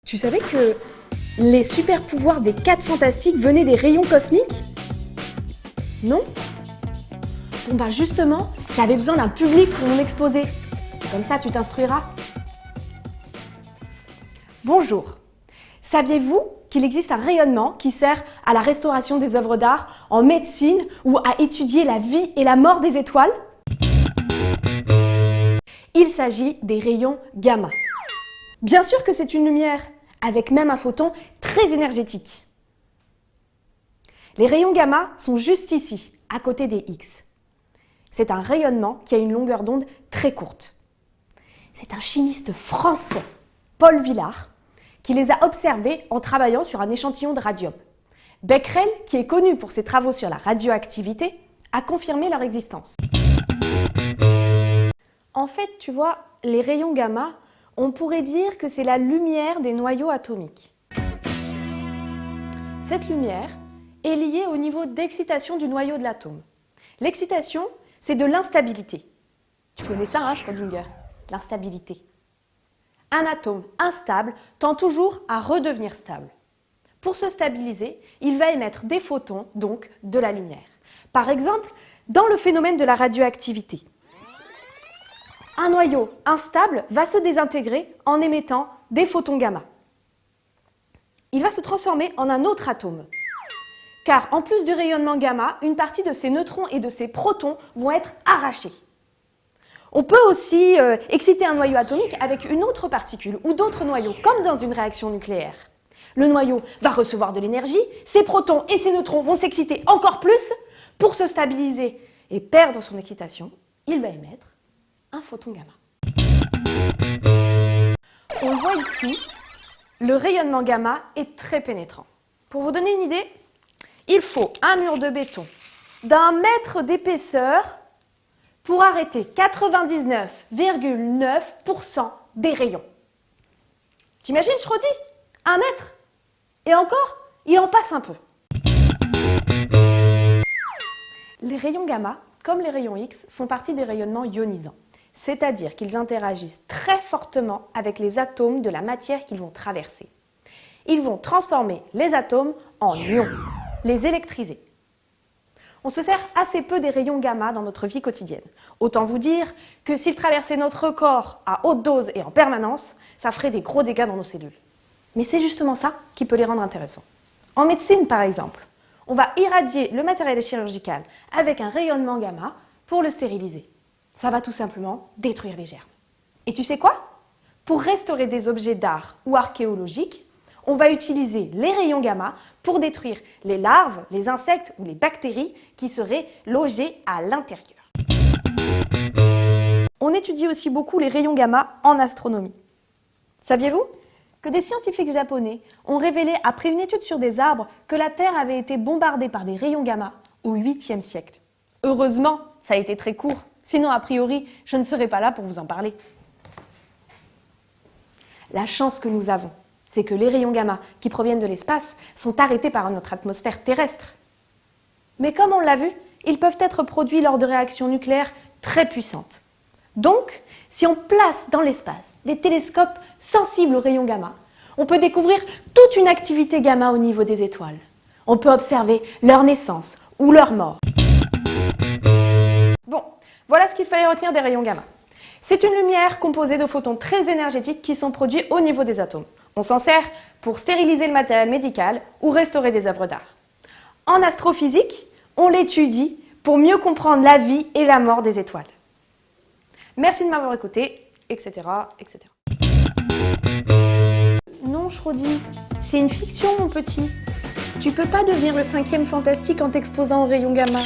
Tu savais que les super pouvoirs des 4 fantastiques venaient des rayons cosmiques? Non? Bon bah justement, j'avais besoin d'un public pour mon exposé. Comme ça, tu t'instruiras. Bonjour. Saviez-vous qu'il existe un rayonnement qui sert à la restauration des œuvres d'art, en médecine ou à étudier la vie et la mort des étoiles? Il s'agit des rayons gamma. Bien sûr que c'est une lumière, avec même un photon très énergétique. Les rayons gamma sont juste ici, à côté des X. C'est un rayonnement qui a une longueur d'onde très courte. C'est un chimiste français, Paul Villard, qui les a observés en travaillant sur un échantillon de radium. Becquerel, qui est connu pour ses travaux sur la radioactivité, a confirmé leur existence. En fait, tu vois, les rayons gamma, on pourrait dire que c'est la lumière des noyaux atomiques. Cette lumière est liée au niveau d'excitation du noyau de l'atome. L'excitation, c'est de l'instabilité. Tu connais ça, hein, Schrödinger? L'instabilité. Un atome instable tend toujours à redevenir stable. Pour se stabiliser, il va émettre des photons, donc de la lumière. Par exemple, dans le phénomène de la radioactivité. Un noyau instable va se désintégrer en émettant des photons gamma. Il va se transformer en un autre atome. Car en plus du rayonnement gamma, une partie de ses neutrons et de ses protons vont être arrachés. On peut aussi exciter un noyau atomique avec une autre particule ou d'autres noyaux, comme dans une réaction nucléaire. Le noyau va recevoir de l'énergie, ses protons et ses neutrons vont s'exciter encore plus. Pour se stabiliser et perdre son excitation, il va émettre un photon gamma. On voit ici, le rayonnement gamma est très pénétrant. Pour vous donner une idée, il faut un mur de béton d'1 mètre d'épaisseur pour arrêter 99,9% des rayons. T'imagines, Schrödi? 1 mètre? Et encore, il en passe un peu. Les rayons gamma, comme les rayons X, font partie des rayonnements ionisants. C'est-à-dire qu'ils interagissent très fortement avec les atomes de la matière qu'ils vont traverser. Ils vont transformer les atomes en ions, les électriser. On se sert assez peu des rayons gamma dans notre vie quotidienne. Autant vous dire que s'ils traversaient notre corps à haute dose et en permanence, ça ferait des gros dégâts dans nos cellules. Mais c'est justement ça qui peut les rendre intéressants. En médecine, par exemple, on va irradier le matériel chirurgical avec un rayonnement gamma pour le stériliser. Ça va tout simplement détruire les germes. Et tu sais quoi? Pour restaurer des objets d'art ou archéologiques, on va utiliser les rayons gamma pour détruire les larves, les insectes ou les bactéries qui seraient logées à l'intérieur. On étudie aussi beaucoup les rayons gamma en astronomie. Saviez-vous que des scientifiques japonais ont révélé après une étude sur des arbres que la Terre avait été bombardée par des rayons gamma au 8e siècle? Heureusement, ça a été très court. Sinon, a priori, je ne serai pas là pour vous en parler. La chance que nous avons, c'est que les rayons gamma qui proviennent de l'espace sont arrêtés par notre atmosphère terrestre. Mais comme on l'a vu, ils peuvent être produits lors de réactions nucléaires très puissantes. Donc, si on place dans l'espace des télescopes sensibles aux rayons gamma, on peut découvrir toute une activité gamma au niveau des étoiles. On peut observer leur naissance ou leur mort. Bon, voilà ce qu'il fallait retenir des rayons gamma. C'est une lumière composée de photons très énergétiques qui sont produits au niveau des atomes. On s'en sert pour stériliser le matériel médical ou restaurer des œuvres d'art. En astrophysique, on l'étudie pour mieux comprendre la vie et la mort des étoiles. Merci de m'avoir écouté, etc., etc. Non, Schrödi, c'est une fiction, mon petit. Tu peux pas devenir le 5e fantastique en t'exposant aux rayons gamma.